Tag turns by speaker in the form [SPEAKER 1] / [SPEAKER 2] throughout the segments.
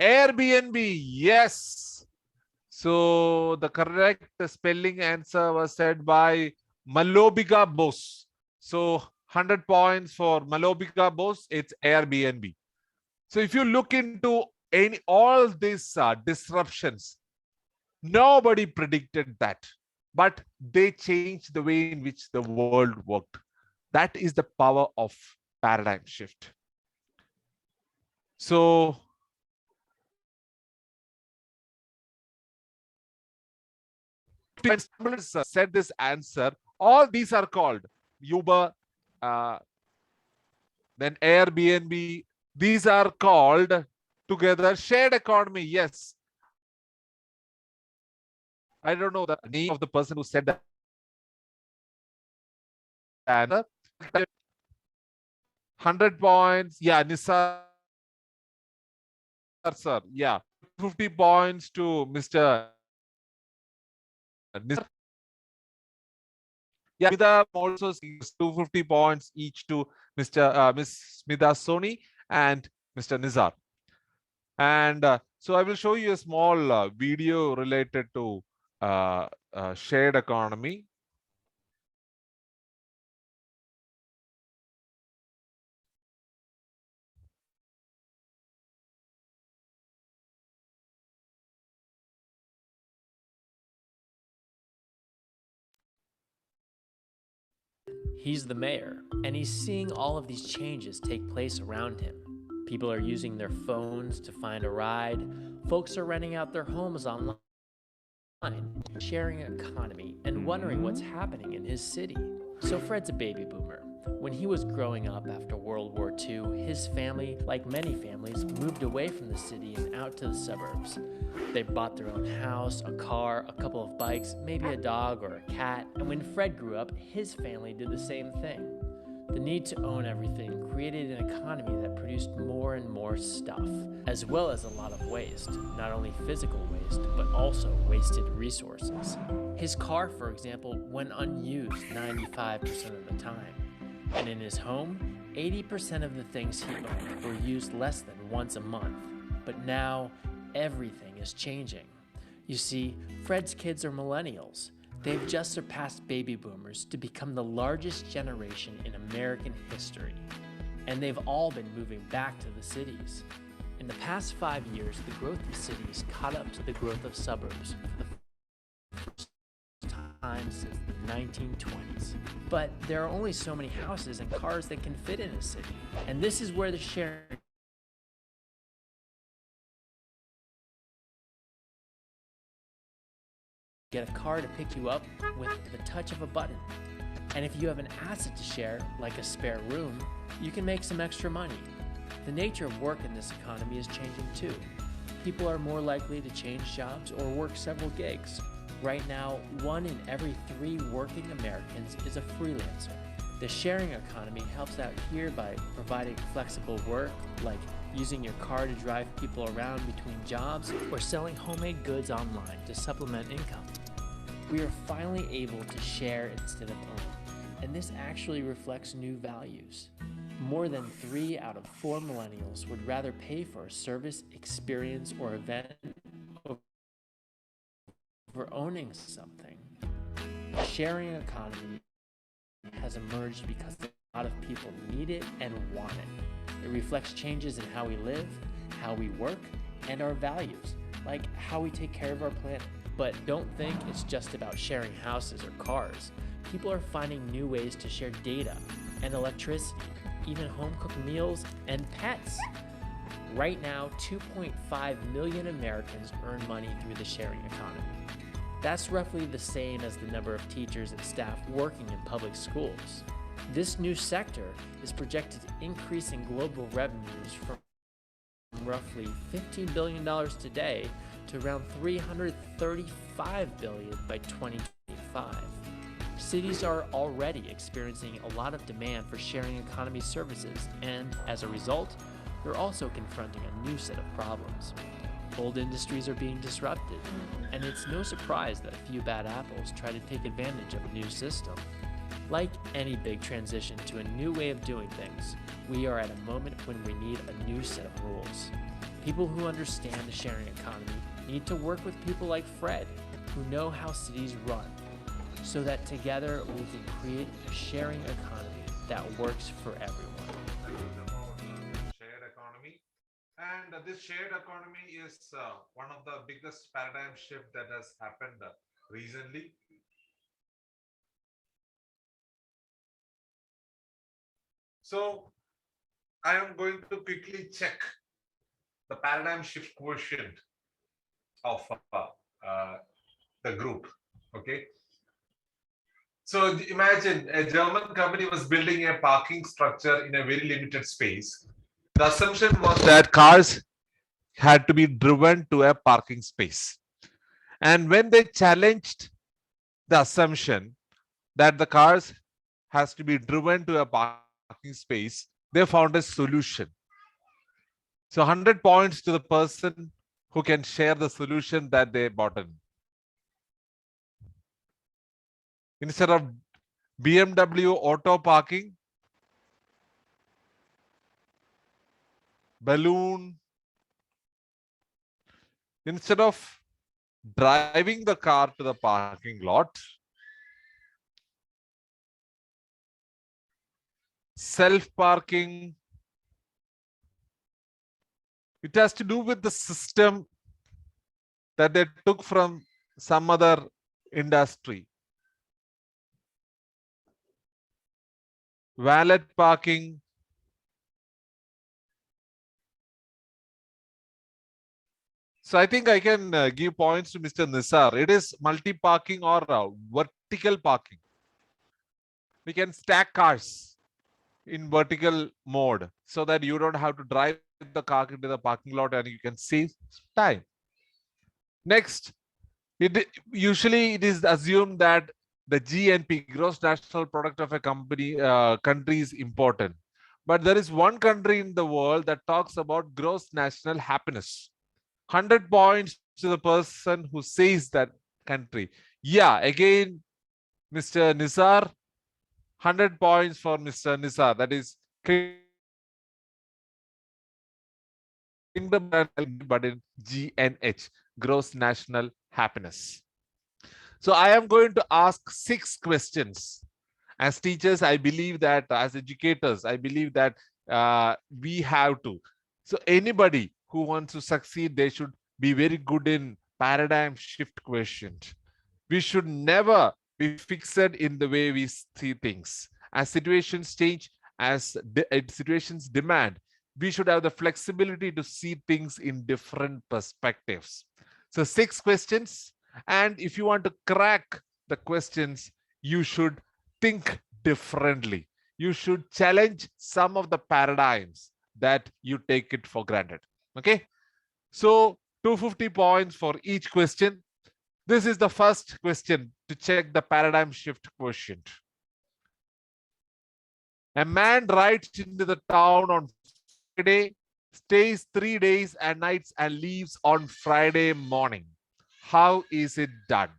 [SPEAKER 1] Airbnb, yes. So the correct spelling answer was said by Malobiga Bose. So 100 points for Malobiga Bose. It's Airbnb. So if you look into all these disruptions, nobody predicted that, but they changed the way in which the world worked. That is the power of paradigm shift. So said this answer, all these are called Uber, uh, then Airbnb. These are called together shared economy. Yes. I don't know the name of the person who said that answer. 100 points. Yeah, Nisar sir. Yeah. 50 points to Mr. Nisar. Yeah, Smita also 250 points each to Miss Smita Soni and Mr. Nizar. And so I will show you a small video related to shared economy.
[SPEAKER 2] He's the mayor, and he's seeing all of these changes take place around him. People are using their phones to find a ride. Folks are renting out their homes online, sharing economy, and wondering what's happening in his city. So Fred's a baby boomer. When he was growing up after World War II, his family, like many families, moved away from the city and out to the suburbs. They bought their own house, a car, a couple of bikes, maybe a dog or a cat, and when Fred grew up, his family did the same thing. The need to own everything created an economy that produced more and more stuff, as well as a lot of waste, not only physical waste, but also wasted resources. His car, for example, went unused 95% of the time. And in his home, 80% of the things he owned were used less than once a month. But now, everything is changing. You see, Fred's kids are millennials. They've just surpassed baby boomers to become the largest generation in American history. And they've all been moving back to the cities. In the past 5 years, the growth of cities caught up to the growth of suburbs for the first time since the 1920s. But there are only so many houses and cars that can fit in a city. And this is where the sharing get a car to pick you up with the touch of a button. And if you have an asset to share, like a spare room, you can make some extra money. The nature of work in this economy is changing too. People are more likely to change jobs or work several gigs. Right now, 1 in every 3 working Americans is a freelancer. The sharing economy helps out here by providing flexible work, like using your car to drive people around between jobs, or selling homemade goods online to supplement income. We are finally able to share instead of own, and this actually reflects new values. More than 3 out of 4 millennials would rather pay for a service, experience, or event over owning something. The sharing economy has emerged because a lot of people need it and want it. It reflects changes in how we live, how we work, and our values, like how we take care of our planet. But don't think it's just about sharing houses or cars. People are finding new ways to share data and electricity, even home-cooked meals and pets. Right now, 2.5 million Americans earn money through the sharing economy. That's roughly the same as the number of teachers and staff working in public schools. This new sector is projected to increase in global revenues from roughly $15 billion today to around $335 billion by 2025. Cities are already experiencing a lot of demand for sharing economy services, and as a result, they're also confronting a new set of problems. Old industries are being disrupted, and it's no surprise that a few bad apples try to take advantage of a new system. Like any big transition to a new way of doing things, we are at a moment when we need a new set of rules. People who understand the sharing economy need to work with people like Fred, who know how cities run, so that together we can create a sharing economy that works for everyone.
[SPEAKER 1] Shared economy. And this shared economy is one of the biggest paradigm shift that has happened recently. So I am going to quickly check the paradigm shift quotient of the group. Okay. So imagine a German company was building a parking structure in a very limited space. The assumption was that cars had to be driven to a parking space. And when they challenged the assumption that the cars has to be driven to a parking space, they found a solution. So 100 points to the person who can share the solution that they bought in. Instead of BMW auto parking, balloon, instead of driving the car to the parking lot, self-parking, it has to do with the system that they took from some other industry. Valet parking, so I think I can give points to Mr. Nisar. It is multi-parking or vertical parking. We can stack cars in vertical mode so that you don't have to drive the car into the parking lot and you can save time. Next, usually it is assumed that the GNP, gross national product of a country is important. But there is one country in the world that talks about gross national happiness. 100 points to the person who says that country. Yeah, again, Mr. Nisar, 100 points for Mr. Nisar. That is but in GNH, gross national happiness. So I am going to ask 6 questions. As teachers, I believe that as educators, I believe that we have to. So anybody who wants to succeed, they should be very good in paradigm shift quotient. We should never be fixed in the way we see things. As situations change, as situations demand, we should have the flexibility to see things in different perspectives. So 6 questions. And if you want to crack the questions, you should think differently. You should challenge some of the paradigms that you take it for granted. Okay. So 250 points for each question. This is the first question to check the paradigm shift quotient. A man rides into the town on Friday, stays 3 days and nights and leaves on Friday morning. How is it done?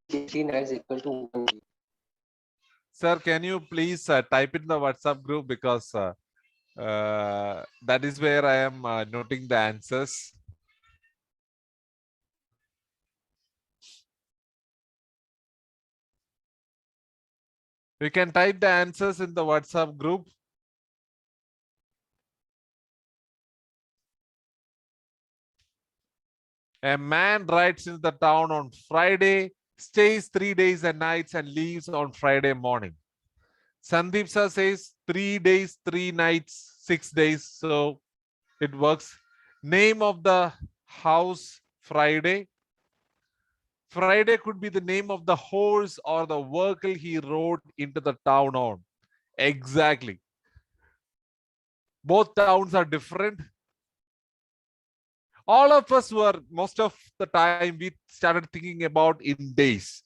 [SPEAKER 3] Is equal to 1.
[SPEAKER 1] Sir, can you please type in the WhatsApp group, because that is where I am noting the answers. You can type the answers in the WhatsApp group. A man rides into the town on Friday, stays 3 days and nights and leaves on Friday morning. Sandeep sir says 3 days, 3 nights, 6 days. So it works. Name of the house, Friday. Friday could be the name of the horse or the vehicle he rode into the town on. Exactly. Both towns are different. All of us were, most of the time, we started thinking about in days.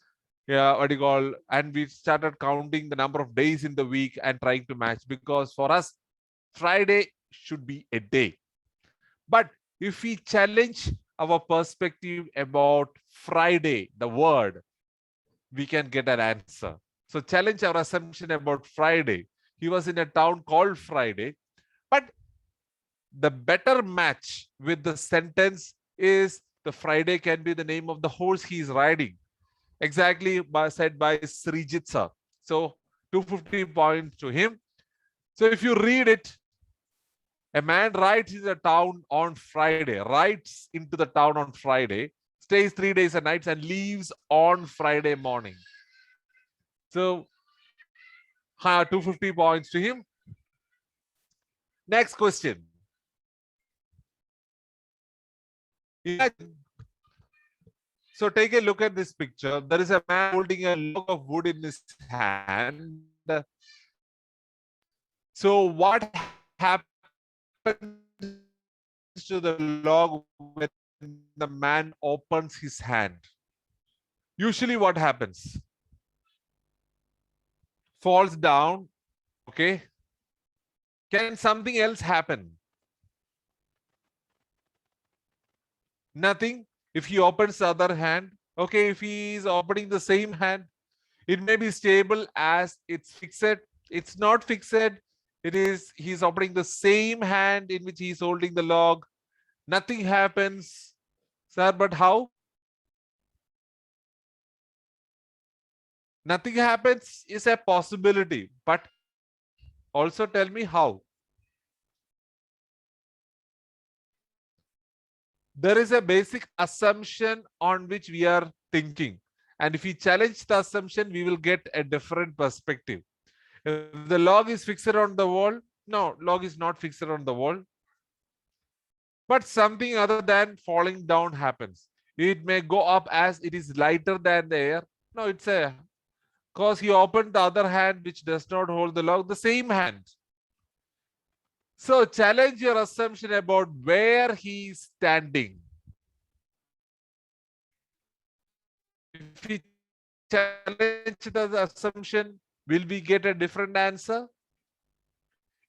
[SPEAKER 1] Yeah, what do you call? And we started counting the number of days in the week and trying to match, because for us, Friday should be a day. But if we challenge our perspective about Friday, the word, we can get an answer. So challenge our assumption about Friday. He was in a town called Friday, but the better match with the sentence is the Friday can be the name of the horse he is riding. Exactly said by Srijit sir. So 250 points to him. So if you read it, a man rides in the town on Friday, rides into the town on Friday, stays 3 days and nights, and leaves on Friday morning. So 250 points to him. Next question. Imagine, so take a look at this picture. There is a man holding a log of wood in his hand. So what happens to the log when the man opens his hand? Usually what happens? Falls down, okay? Can something else happen? Nothing. If he opens the other hand, okay, if he is opening the same hand, it may be stable as it's fixed. It's not fixed. It is, he's opening the same hand in which he's holding the log. Nothing happens. Sir, but how? Nothing happens is a possibility, but also tell me how. There is a basic assumption on which we are thinking. And if we challenge the assumption, we will get a different perspective. If the log is fixed on the wall, no, log is not fixed on the wall. But something other than falling down happens. It may go up as it is lighter than the air. No, it's a, because he opened the other hand which does not hold the log, the same hand. So challenge your assumption about where he is standing. If we challenge the assumption, will we get a different answer?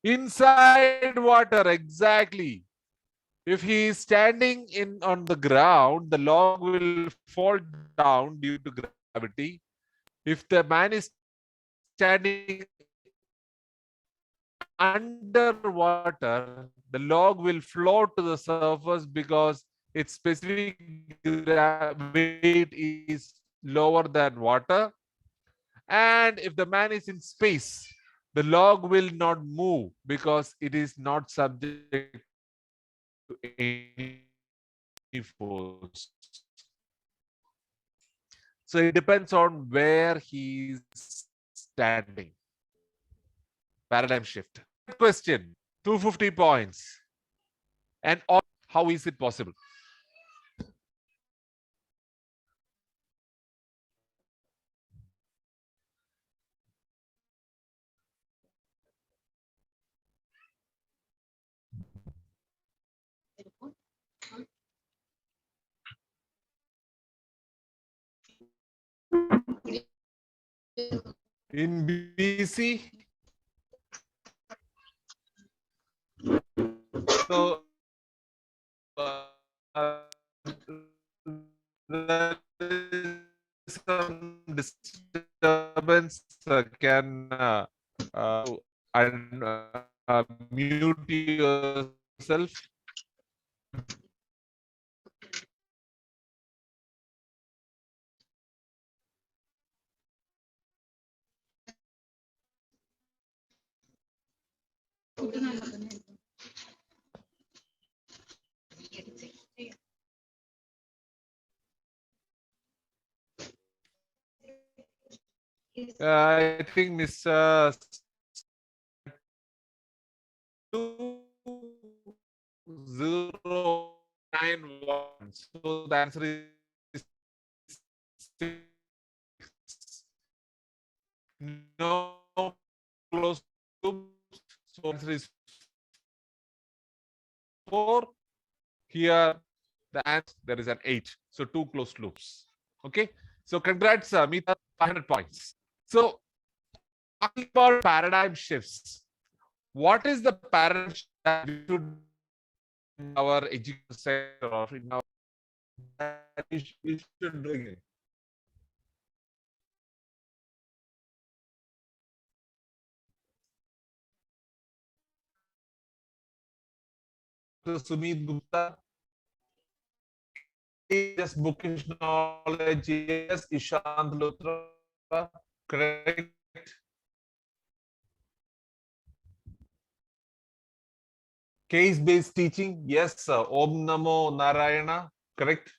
[SPEAKER 1] Inside water, exactly. If he is standing on the ground, the log will fall down due to gravity. If the man is standing underwater, the log will float to the surface because its specific weight is lower than water. And if the man is in space, the log will not move because it is not subject to any force. So it depends on where he is standing. Paradigm shift. Question, 250 points. And how is it possible? In BC, so there is some disturbance. Can mute yourself. I think Mr. 2091. So the answer is no close loops. So answer is 4. Here the answer there is an 8. So 2 closed loops. Okay. So congrats, Meeta, 500 points. So talking about paradigm shifts. What is the paradigm shift that we should in our education sector or in our we should bring in? Sumit Gupta. Just bookish knowledge. Yes, Ishant Luthra. Correct. Case-based teaching. Yes, sir. Om Namo Narayana. Correct.